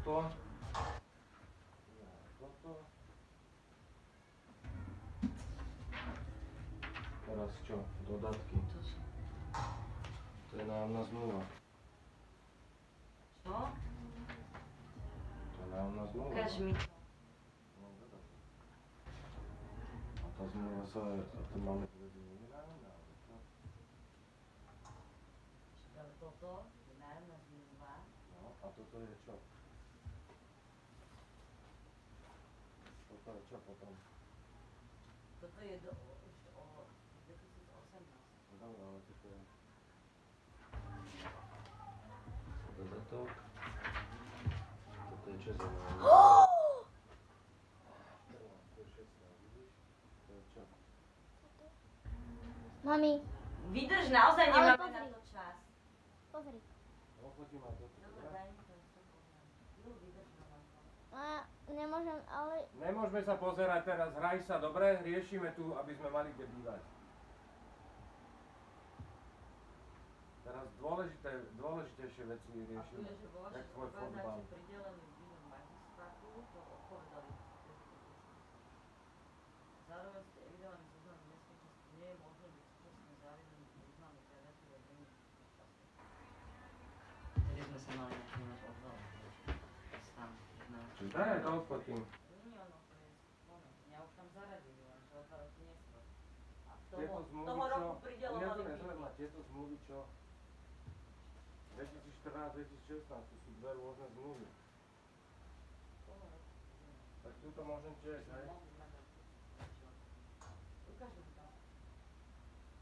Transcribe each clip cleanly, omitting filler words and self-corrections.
toto. Toto. Teraz čo? Dodatky. To je nájomná zmluva. Čo? To je nájomná zmluva. Ukáž mi to. A tá zmluva sa... A to máme povedať, nie je nájomná, ale čo? Ale toto je nájomná zmluva. No, a toto je čo? Toto je čo potom? Toto je do... už o 2018. No dobré, ale toto je... Dodatok. Toto je čo za nájomná? To je 16, vidíš? To je čo? Mami, Vydrž, naozaj Ale nemáme pozri. na to čas. pozri. No, chodím aj toto. Dobre, daj mi to, čo poviem. Vydrž, mama. A nemôžem, ale... Nemôžeme sa pozerať teraz, hraj sa, dobre? Riešime tu, aby sme mali kde bývať. Teraz dôležitejšie veci A tu riešime. je, že vo Jak vašej tvoj fotbal. organizácii pridelený výhľad magistrátu, to odpovedali. Zároveň ste evidovaní zoznamy bezpečnosti, nie je možné byť súčasne zavedený zoznamy preventíve denní času. Vtedy sme sa mali na tým odvolať. Tam, jedna. Čiže daj, to odfotím. Nie, ono, to je moment. Mňa už tam zaradili, lenže o 2 roky neskôr. A Tieto zmluvy, toho roku čo... pridelovali Nezvedla, tieto zmluvy, čo... 2014-2016, to sú dve rôzne zmluvy. Toho roku. Tak túto môžem tiež, hej? Ukáž mi to.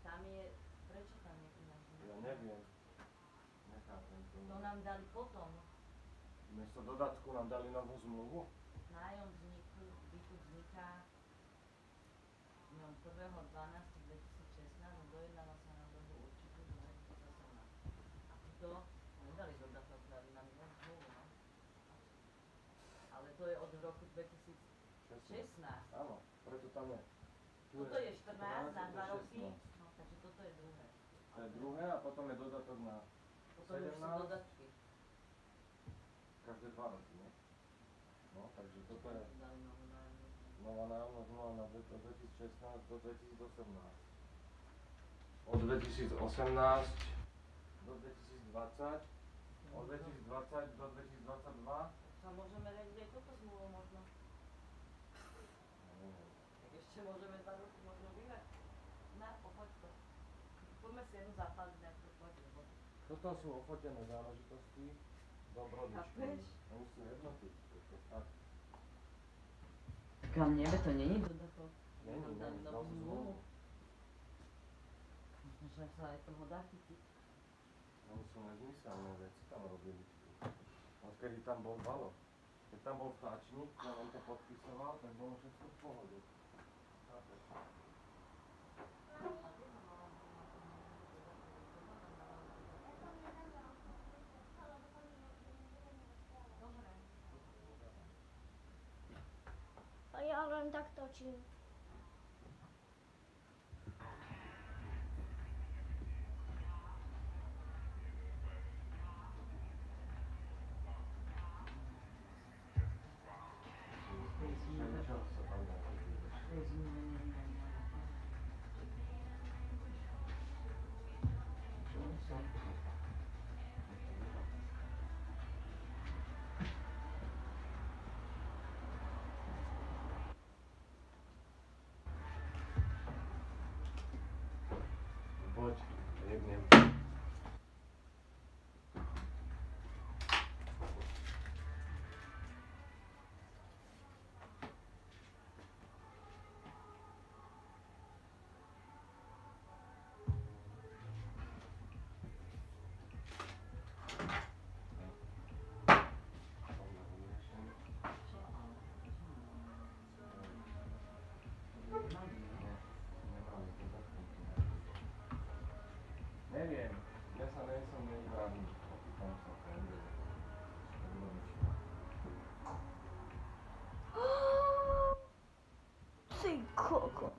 Tam je, prečo tam je ináč? Ja neviem. Nechápem to. To nám dali potom. Miesto dodatku nám dali novú zmluvu? Nájom bytu vzniká dňom 1.12.2016 a dojednáva sa na dobu určitú do 2018. A tuto nedali dodatok, dali nám iba zmluvu, no. Ale to je od roku 2016. Áno, preto tam je. Tu Toto je 14 na 2 roky, 16. no takže toto je druhé. To je druhé a potom je dodatok na Potom už sú 17. dodatky. Každé 2 roky, nie? No, takže toto je Dali novú nájomnú zmluvu. nová nájomná zmluva na 2016 do 2018. Od 2018 do 2020, od 2020 do 2022. Sa môžeme riadiť aj toto zmluvu možno. Tak ešte môžeme 2 roky možno vyhrať. Na, pochoď to. Poďme si jednu zapáliť najprv, poď, lebo... Toto sú ofotené záležitosti dobrodičky. Chápeš? Oni sú jednoty. To je fakt. Kam nebe, to není dodatok. Není, Nám dali není, novú novú zmluvu. zmluvu. Možno, že sa aj toho dá chytiť. Oni sú nezmyselné veci tam robili. Odkedy tam bol Balo. Keď tam bol vtáčnik, keď on to podpisoval, tak bolo všetko v pohode. Chápeš? A ja len tak točím. Čo sa tam dá robiť? Čo sa? Poď, jebnem. Neviem, ja sa nejsem nezdravý, opýtam sa trendy. Ty kokos.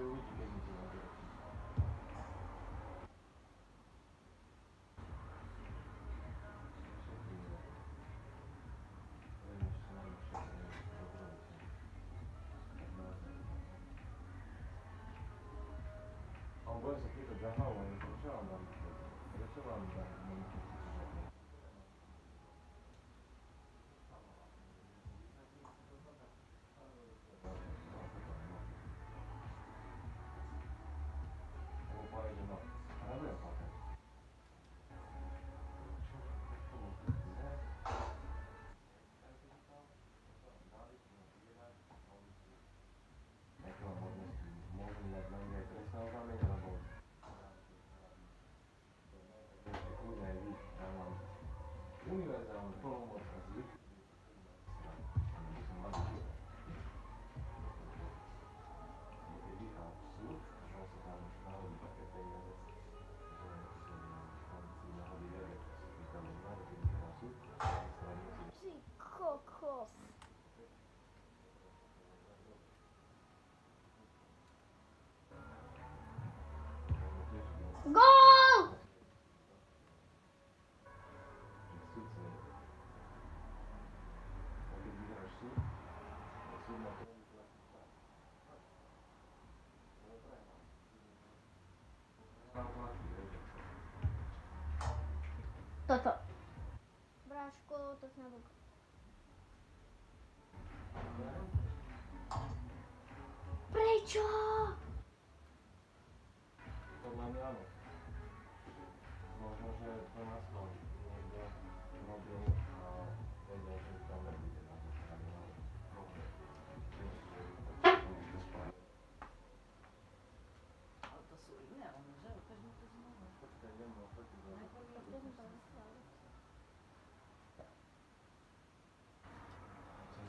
uvidí, keď mi to nabere. A on bude sa pýtať za hlavu, ale prečo vám dám to? Prečo vám dám to? Univerzálnu pomoc a zvyk. Keď vychá súd, on sa tam nahodí také peniaze, že on si nahodí vede, si tam známe, keď vychá súd, sa musí... Ty kokos. Gól! Toto. Bráško, to na bok. Prečo? Podľa mňa áno. Možno, že to na schvál niekto robil a vedel, že tam nebude na to strane, ale možno. Ale to sú iné, ono, že? Ukáž mi to znovu. Počkaj, idem na fotiť.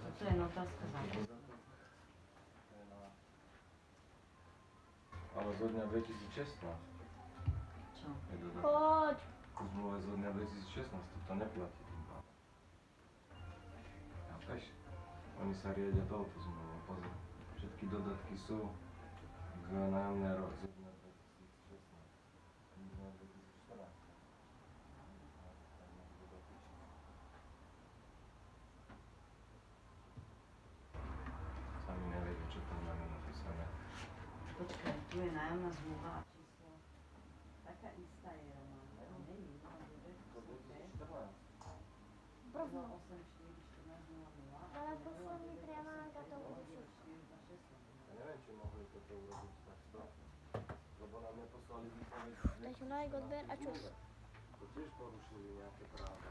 Toto je notárska zápiska. Ale zo dňa 2016. Čo? Je dodatok. Choď. Zmluva zo dňa 2016, to neplatí tým pádom. Chápeš? Oni sa riedia touto zmluvou, pozor. Všetky dodatky sú k nájomnej zo dňa 2016. Ani z dňa 2014. Sami nevedia, čo tam máme napísané. Počkaj, tu je nájomná zmluva a číslo. Taká istá je, Roman. Není, To 2014. Brvno. 08 4 14 00. Ale pošlo mi priamo na katalógu. Ja neviem, či mohli toto urobiť takto. Lebo nám neposlali výpoveď. Takže like, odber a čus. To tiež porušili nejaké práva.